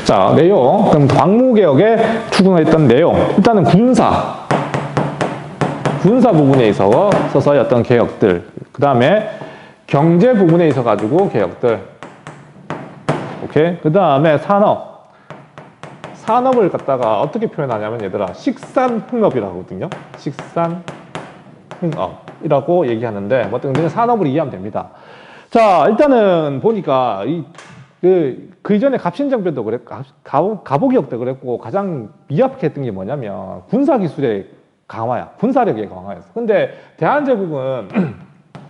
자, 내용. 그럼 광무개혁에 추구했던 내용. 일단은 군사 부분에 있어서의 어떤 개혁들. 그 다음에 경제 부분에 있어 가지고 개혁들. 오케이. 그 다음에 산업을 갖다가 어떻게 표현하냐면 얘들아 식산흥업이라고 하거든요. 식산흥업이라고 얘기하는데 뭐 그냥 산업을 이해하면 됩니다. 자, 일단은 보니까 그 이전에 갑신정변도 그랬고 갑오개혁도 그랬고 가장 미약했던 게 뭐냐면 군사기술의 강화야. 군사력의 강화였어. 근데 대한제국은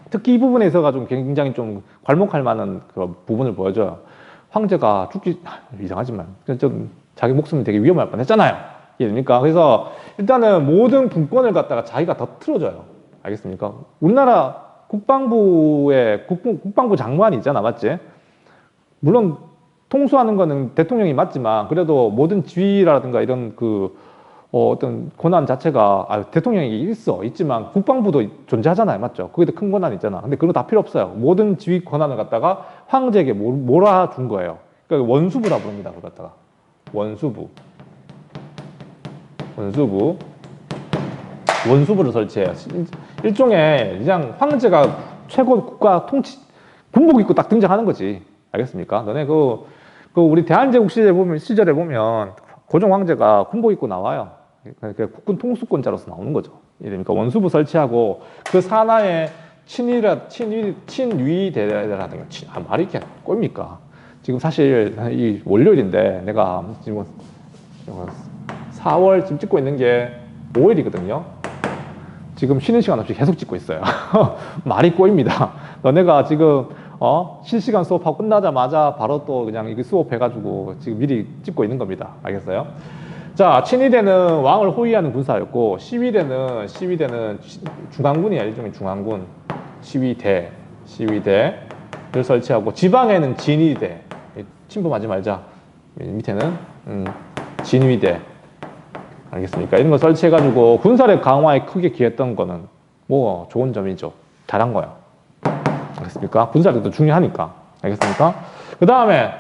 특히 이 부분에 있어가 좀 굉장히 좀 괄목할 만한 그런 부분을 보여줘요. 황제가 죽기 이상하지만 좀 자기 목숨이 되게 위험할 뻔했잖아요. 이해됩니까? 그래서 일단은 모든 군권을 갖다가 자기가 더 틀어줘요. 알겠습니까? 우리나라 국방부 장관이 있잖아, 맞지? 물론 통수하는 거는 대통령이 맞지만 그래도 모든 지휘라든가 이런 어떤 권한 자체가 대통령이 있지만 국방부도 존재하잖아요, 맞죠? 거기도 큰 권한이 있잖아. 근데 그거 다 필요 없어요. 모든 지휘 권한을 갖다가 황제에게 몰아준 거예요. 그러니까 원수부라 부릅니다. 그걸 갖다가 원수부를 설치해요. 일종의 그냥 황제가 최고 국가 통치 군복 입고 딱 등장하는 거지. 알겠습니까? 너네 우리 대한제국 시절에 보면 고종 황제가 군복 입고 나와요. 그러니까 국군 통수권자로서 나오는 거죠. 그러니까 원수부 설치하고 그 산하에 친위대라든가 말이 이렇게 꼴입니까? 지금 사실 이 월요일인데 내가 지금 4월 지금 찍고 있는 게 5일이거든요. 지금 쉬는 시간 없이 계속 찍고 있어요. 말이 꼬입니다. 너네가 지금 실시간 수업하고 끝나자마자 바로 또 그냥 이거 수업해가지고 지금 미리 찍고 있는 겁니다. 알겠어요? 자, 친위대는 왕을 호위하는 군사였고 시위대는 중앙군이야. 일종의 중앙군. 시위대를 설치하고 지방에는 진위대. 침범하지 말자. 밑에는 진위대. 알겠습니까? 이런 거 설치해가지고 군사력 강화에 크게 기했던 거는 뭐 좋은 점이죠. 잘한 거야. 알겠습니까? 군사력도 중요하니까. 알겠습니까? 그 다음에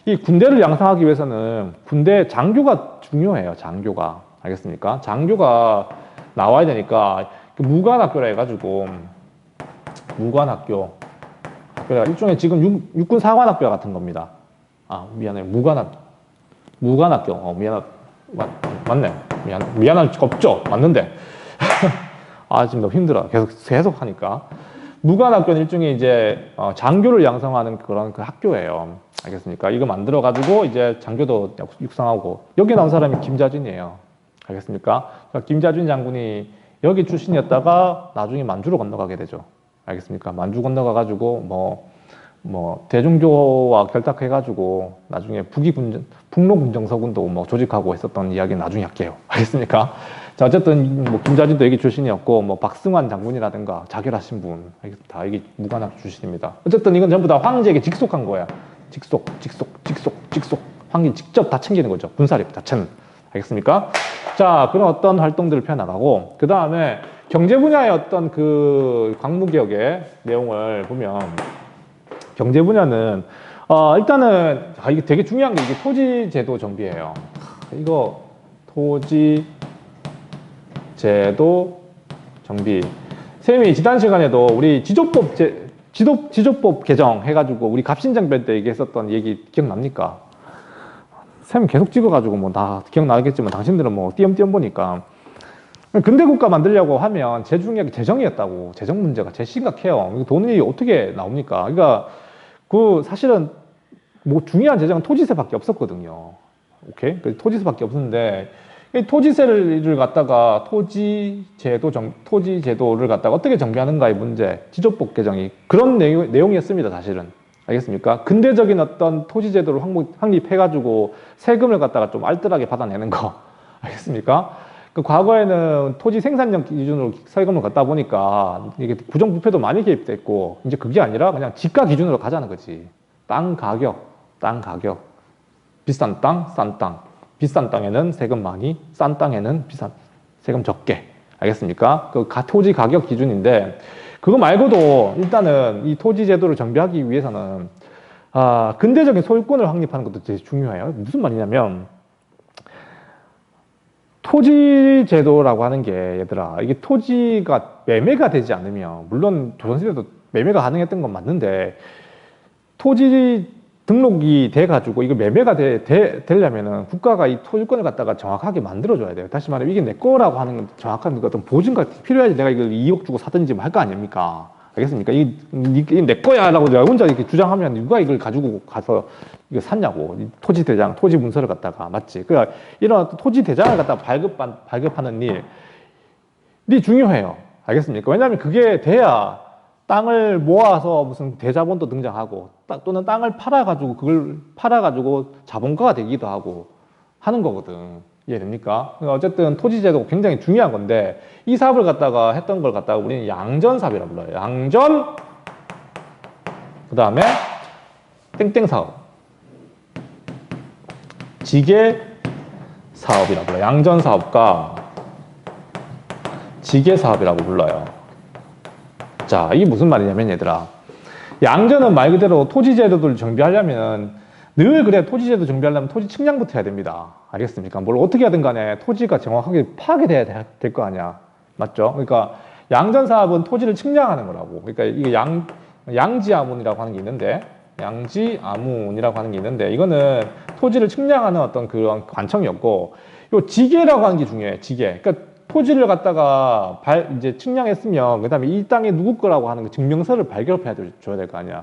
이 군대를 양성하기 위해서는 군대 장교가 중요해요. 장교가. 알겠습니까? 장교가 나와야 되니까 무관학교라 해가지고 무관학교. 일종의 지금 육군 사관학교 같은 겁니다. 미안해요. 무관학교. 맞네. 미안할 거 없죠? 맞는데. 지금 너무 힘들어. 계속 하니까. 무관학교는 일종의 이제 장교를 양성하는 그런 학교예요. 알겠습니까? 이거 만들어가지고 이제 장교도 육성하고 여기 나온 사람이 김자준이에요. 알겠습니까? 그러니까 김자준 장군이 여기 출신이었다가 나중에 만주로 건너가게 되죠. 알겠습니까? 만주 건너가가지고 대중조와 결탁해가지고 나중에 북로군정서군도 조직하고 했었던 이야기는 나중에 할게요. 알겠습니까? 자, 어쨌든 김자준도 여기 출신이었고 박승환 장군이라든가 자결하신 분 다 여기 무관학 출신입니다. 어쨌든 이건 전부 다 황제에게 직속한 거야. 직속. 황제 직접 다 챙기는 거죠. 군사력 자체는. 알겠습니까? 자, 그런 어떤 활동들을 펴나가고 그 다음에 경제 분야의 어떤 그 광무개혁의 내용을 보면 경제 분야는 일단은 이게 되게 중요한 게 이게 토지제도 정비예요. 이거 토지제도 정비. 쌤이 지난 시간에도 우리 지조법 개정 해가지고 우리 갑신정변 때 얘기했었던 얘기 기억납니까? 쌤 계속 찍어가지고 다 기억나겠지만 당신들은 띄엄띄엄 보니까 근대국가 만들려고 하면 제일 중요한 게 재정이었다고. 재정 문제가 제일 심각해요. 돈이 어떻게 나옵니까? 그러니까 사실은 중요한 재정은 토지세밖에 없었거든요. 오케이? 토지세밖에 없었는데 이 토지세를 갖다가 토지제도를 갖다가 어떻게 정비하는가의 문제, 지조법 개정이 그런 내용이었습니다. 사실은. 알겠습니까? 근대적인 어떤 토지제도를 확립해가지고 세금을 갖다가 좀 알뜰하게 받아내는 거. 알겠습니까? 과거에는 토지 생산량 기준으로 세금을 갖다 보니까 이게 부정부패도 많이 개입됐고 이제 그게 아니라 그냥 지가 기준으로 가자는 거지. 땅 가격. 비싼 땅, 싼 땅. 비싼 땅에는 세금 많이, 싼 땅에는 세금 적게. 알겠습니까? 토지 가격 기준인데 그거 말고도 일단은 이 토지 제도를 정비하기 위해서는 근대적인 소유권을 확립하는 것도 되게 중요해요. 무슨 말이냐면, 토지 제도라고 하는 게, 얘들아, 이게 토지가 매매가 되지 않으면, 물론 조선시대도 매매가 가능했던 건 맞는데, 토지 등록이 돼가지고 이거 매매가 되려면은 국가가 이 토지권을 갖다가 정확하게 만들어줘야 돼요. 다시 말하면 이게 내 거라고 하는 건 정확한 어떤 보증가 필요해야지 내가 이걸 2억 주고 사든지 뭐 할 거 아닙니까? 알겠습니까? 이게 내 거야 라고 내가 혼자 이렇게 주장하면 누가 이걸 가지고 가서 이거 샀냐고. 토지 대장, 토지 문서를 갖다가. 맞지? 그러니까 이런 토지 대장을 갖다가 발급하는 일이 중요해요. 알겠습니까? 왜냐하면 그게 돼야 땅을 모아서 무슨 대자본도 등장하고 또는 땅을 팔아가지고 그걸 팔아가지고 자본가가 되기도 하고 하는 거거든. 이해됩니까? 그러니까 어쨌든 토지제도가 굉장히 중요한 건데 이 사업을 갖다가 했던 걸 갖다가 우리는 양전사업이라고 불러요. 양전 그 다음에 땡땡사업 지게사업이라고 불러요. 양전사업과 지게사업이라고 불러요. 자, 이게 무슨 말이냐면 얘들아, 양전은 말 그대로 토지제도를 정비하려면 늘 그래. 토지제도 정비하려면 토지 측량부터 해야 됩니다. 알겠습니까? 뭘 어떻게 하든 간에 토지가 정확하게 파악이 돼야 될 거 아니야. 맞죠? 그러니까 양전사업은 토지를 측량하는 거라고. 그러니까 이게 양지아문이라고 하는 게 있는데, 양지아문이라고 하는 게 있는데, 이거는 토지를 측량하는 어떤 그런 관청이었고, 요 지게라고 하는 게 중요해. 지게. 그러니까 토지를 갖다가 이제 측량했으면 그다음에 이 땅이 누구 거라고 하는 그 증명서를 발급해 줘야 될 거 아니야.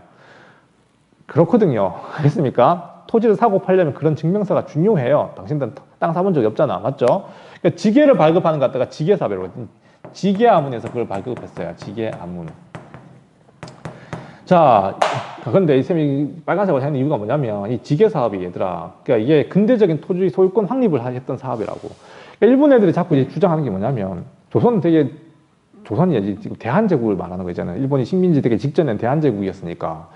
그렇거든요. 알겠습니까? 토지를 사고 팔려면 그런 증명서가 중요해요. 당신들은 땅 사본 적이 없잖아. 맞죠? 그러니까 지게를 발급하는 것 갖다가 지게사업이라고. 지게아문에서 그걸 발급했어요. 지게아문. 자, 그런데 이 쌤이 빨간색으로 하는 이유가 뭐냐면 이 지게사업이 얘들아, 그러니까 이게 근대적인 토지 소유권 확립을 했던 사업이라고. 일본 애들이 자꾸 이제 주장하는 게 뭐냐면 조선은 되게 조선이 지금 대한제국을 말하는 거 있잖아요. 일본이 식민지 되기 직전엔 대한제국이었으니까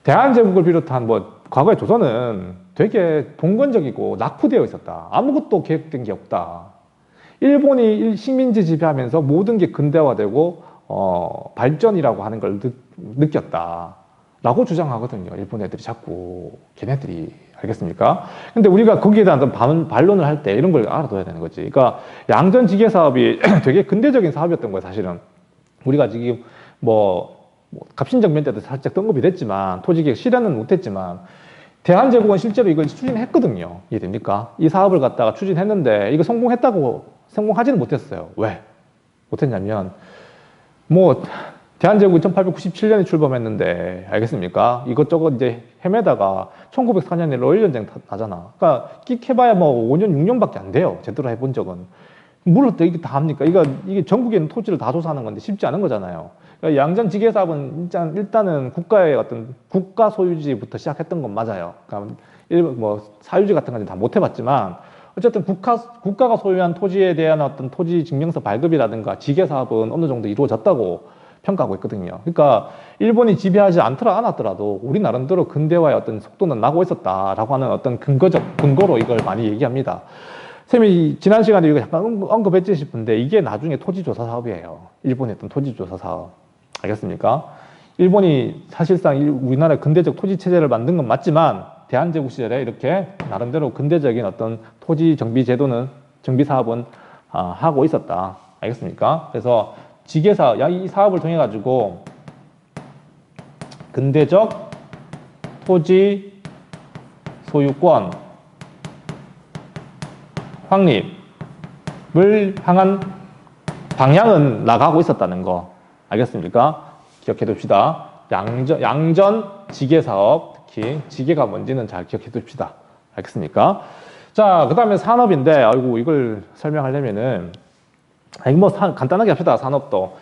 대한제국을 비롯한 뭐 과거의 조선은 되게 봉건적이고 낙후되어 있었다. 아무것도 계획된 게 없다. 일본이 식민지 지배하면서 모든 게 근대화되고 발전이라고 하는 걸 느꼈다. 라고 주장하거든요. 일본 애들이 자꾸 걔네들이. 알겠습니까? 근데 우리가 거기에 대한 반론을 할 때 이런 걸 알아둬야 되는 거지. 그러니까 양전지게 사업이 되게 근대적인 사업이었던 거예요, 사실은. 우리가 지금 갑신정변 때도 살짝 언급이 됐지만 토지계획 실현은 못했지만 대한제국은 실제로 이걸 추진했거든요. 이해됩니까? 이 사업을 갖다가 추진했는데 이거 성공하지는 못했어요. 왜? 못했냐면 대한제국 1897년에 출범했는데, 알겠습니까? 이것저것 이제 헤매다가 1904년에 러일전쟁 나잖아. 그러니까 끽 해봐야 5년, 6년밖에 안 돼요. 제대로 해본 적은. 뭘 어떻게 이게 다 합니까? 이게 전국에 있는 토지를 다 조사하는 건데 쉽지 않은 거잖아요. 그러니까 양전지게사업은 일단은 국가의 어떤 국가 소유지부터 시작했던 건 맞아요. 그러니까 사유지 같은 건 다 못 해봤지만 어쨌든 국가가 소유한 토지에 대한 어떤 토지 증명서 발급이라든가 지게사업은 어느 정도 이루어졌다고 평가하고 있거든요. 그러니까 일본이 지배하지 않았더라도 우리 나름대로 근대화의 어떤 속도는 나고 있었다라고 하는 어떤 근거로 이걸 많이 얘기합니다. 쌤이 지난 시간에 이거 약간 언급했지 싶은데 이게 나중에 토지조사 사업이에요. 일본이 했던 토지조사 사업. 알겠습니까? 일본이 사실상 우리나라의 근대적 토지 체제를 만든 건 맞지만 대한제국 시절에 이렇게 나름대로 근대적인 어떤 토지 정비 사업은 하고 있었다. 알겠습니까? 그래서 지게사업, 이 사업을 통해 가지고 근대적 토지 소유권 확립을 향한 방향은 나가고 있었다는 거. 알겠습니까? 기억해 둡시다. 양전 지게사업, 특히 지게가 뭔지는 잘 기억해 둡시다. 알겠습니까? 자, 그 다음에 산업인데, 아이고, 이걸 설명하려면은 간단하게 합시다. 산업도.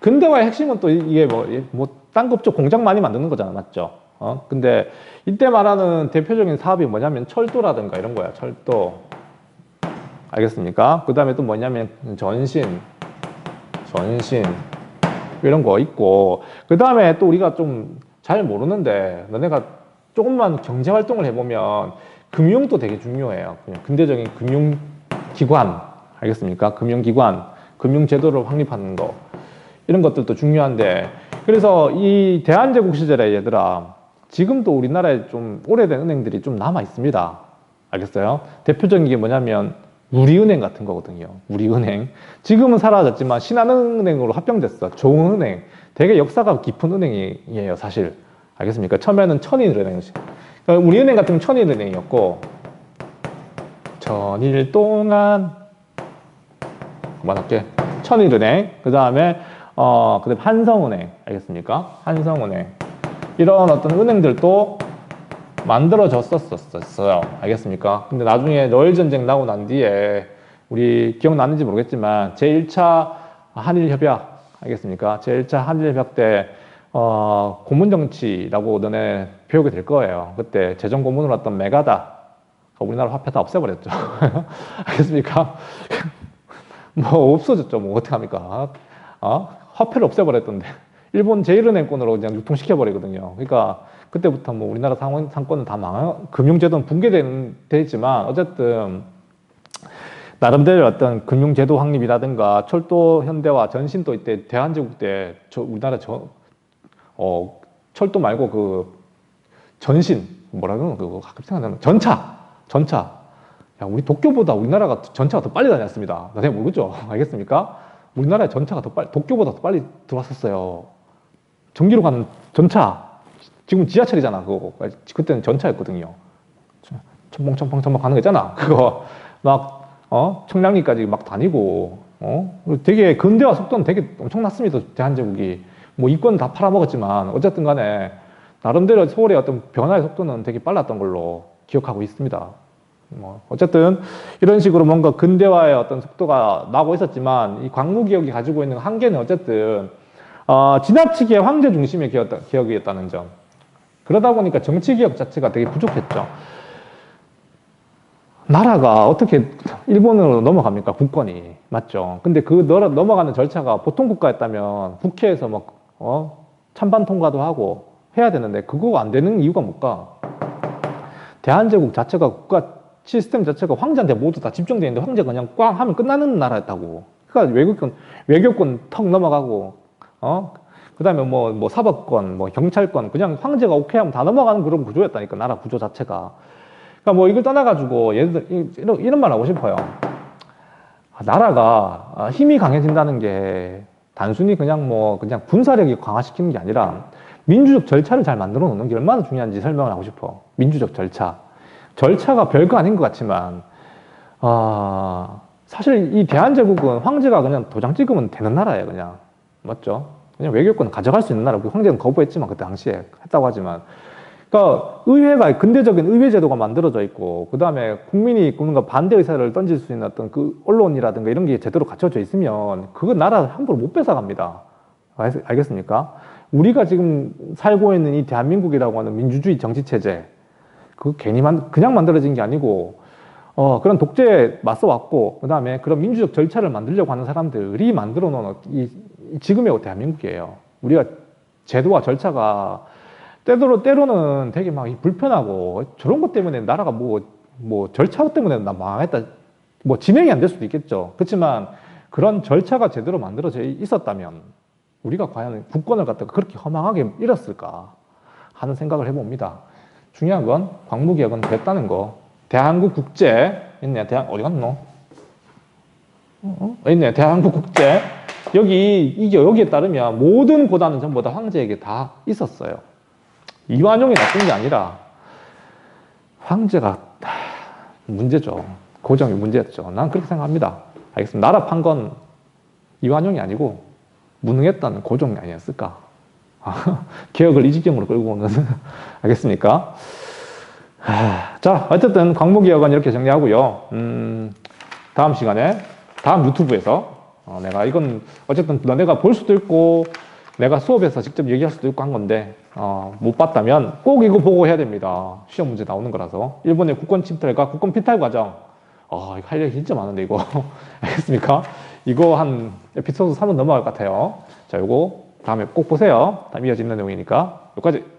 근대화의 핵심은 또 이게 딴 거 없죠. 공장 많이 만드는 거잖아. 맞죠? 근데 이때 말하는 대표적인 사업이 뭐냐면 철도라든가 이런 거야. 철도. 알겠습니까? 그 다음에 또 뭐냐면 전신. 이런 거 있고. 그 다음에 또 우리가 좀 잘 모르는데 너네가 조금만 경제 활동을 해보면 금융도 되게 중요해요. 그냥 근대적인 금융기관. 알겠습니까? 금융기관, 금융제도를 확립하는 거. 이런 것들도 중요한데. 그래서 이 대한제국 시절에 얘들아, 지금도 우리나라에 좀 오래된 은행들이 좀 남아 있습니다. 알겠어요? 대표적인 게 뭐냐면 우리은행 같은 거거든요. 우리은행. 지금은 사라졌지만 신한은행으로 합병됐어. 좋은 은행. 되게 역사가 깊은 은행이에요, 사실. 알겠습니까? 처음에는 천인은행. 그러니까 우리은행 같은 경우는 천인은행이었고, 천일 동안, 그만할게. 천일은행. 그 다음에, 그다음 한성은행. 알겠습니까? 한성은행. 이런 어떤 은행들도 만들어졌었어요. 알겠습니까? 근데 나중에 러일 전쟁 나고 난 뒤에 우리 기억나는지 모르겠지만 제1차 한일협약 알겠습니까? 제1차 한일협약 때 고문 정치라고 너네 배우게 될 거예요. 그때 재정 고문으로 왔던 메가다 우리나라 화폐 다 없애버렸죠. 알겠습니까? 뭐 없어졌죠. 뭐 어떡합니까? 화폐를 없애버렸던데 일본 제1은행권으로 그냥 유통시켜버리거든요. 그러니까 그때부터 뭐 우리나라 상권은 다 금융제도는 붕괴되지만 어쨌든 나름대로 어떤 금융제도 확립이라든가 철도 현대화 전신도 이때 대한제국 때 우리나라 철도 말고 그 전신 뭐라 그러나 그거 가끔 생각나는 전차 야 우리 도쿄보다 우리나라가 전차가 더 빨리 다녔습니다. 나중에 모르죠. 알겠습니까? 우리나라의 전차가 더 빨리 도쿄보다 더 빨리 들어왔었어요. 전기로 가는 전차 지금 지하철이잖아, 그거. 그때는 전차였거든요. 첨벙첨벙 가는 거 있잖아. 그거 막, 청량리까지 막 다니고, 되게 근대화 속도는 되게 엄청났습니다. 대한제국이. 뭐 이권 다 팔아먹었지만, 어쨌든 간에, 나름대로 서울의 어떤 변화의 속도는 되게 빨랐던 걸로 기억하고 있습니다. 뭐, 어쨌든, 이런 식으로 뭔가 근대화의 어떤 속도가 나고 있었지만, 이 광무기억이 가지고 있는 한계는 어쨌든, 지나치게 황제 중심의 기억이었다는 점. 그러다 보니까 정치개혁 자체가 되게 부족했죠. 나라가 어떻게 일본으로 넘어갑니까? 국권이. 맞죠? 근데 그 넘어가는 절차가 보통 국가였다면 국회에서 막, 찬반 통과도 하고 해야 되는데 그거 안 되는 이유가 뭘까? 대한제국 자체가 국가 시스템 자체가 황제한테 모두 다 집중되어 있는데 황제가 그냥 꽝 하면 끝나는 나라였다고. 그러니까 외교권 턱 넘어가고, 그 다음에 뭐 사법권, 뭐 경찰권, 그냥 황제가 오케이 하면 다 넘어가는 그런 구조였다니까, 나라 구조 자체가. 그러니까 뭐 이걸 떠나가지고, 예를 들어, 이런 말 하고 싶어요. 나라가 힘이 강해진다는 게 단순히 그냥 군사력이 강화시키는 게 아니라 민주적 절차를 잘 만들어 놓는 게 얼마나 중요한지 설명을 하고 싶어. 민주적 절차. 절차가 별거 아닌 것 같지만, 사실 이 대한제국은 황제가 그냥 도장 찍으면 되는 나라예요, 그냥. 맞죠? 그냥 외교권 가져갈 수 있는 나라. 황제는 거부했지만 그때 당시에 했다고 하지만, 그러니까 의회가 근대적인 의회 제도가 만들어져 있고, 그 다음에 국민이 뭔가 반대 의사를 던질 수 있는 어떤 그 언론이라든가 이런 게 제대로 갖춰져 있으면 그거 나라 함부로 못 뺏어갑니다. 알겠습니까? 우리가 지금 살고 있는 이 대한민국이라고 하는 민주주의 정치 체제, 그거 괜히 그냥 만들어진 게 아니고, 그런 독재에 맞서 왔고, 그 다음에 그런 민주적 절차를 만들려고 하는 사람들이 만들어 놓은 지금의 대한민국이에요. 우리가 제도와 절차가 때로는 되게 막 불편하고 저런 것 때문에 나라가 뭐 절차 때문에 나 망했다. 뭐 진행이 안 될 수도 있겠죠. 그렇지만 그런 절차가 제대로 만들어져 있었다면 우리가 과연 국권을 갖다가 그렇게 허망하게 잃었을까 하는 생각을 해봅니다. 중요한 건 광무개혁은 됐다는 거. 대한민국 국제 있네. 어디 갔노? 있네. 대한민국 국제. 여기에 따르면 모든 고단은 전부 다 황제에게 다 있었어요. 이완용이 나쁜 게 아니라 황제가 문제죠. 고정이 문제였죠. 난 그렇게 생각합니다. 알겠습니다. 나라 판 건 이완용이 아니고 무능했다는 고종이 아니었을까. 개혁을 이 지경으로 끌고 오는 알겠습니까? 자, 어쨌든 광무개혁은 이렇게 정리하고요. 다음 시간에 다음 유튜브에서 내가 이건 어쨌든 너네가 볼 수도 있고 내가 수업에서 직접 얘기할 수도 있고 한 건데 못 봤다면 꼭 이거 보고 해야 됩니다. 시험 문제 나오는 거라서. 일본의 국권 침탈과 국권 피탈 과정. 이거 할 얘기 진짜 많은데 이거. 알겠습니까? 이거 한 에피소드 3은 넘어갈 것 같아요. 자, 이거 다음에 꼭 보세요. 다음 이어지는 내용이니까. 여기까지.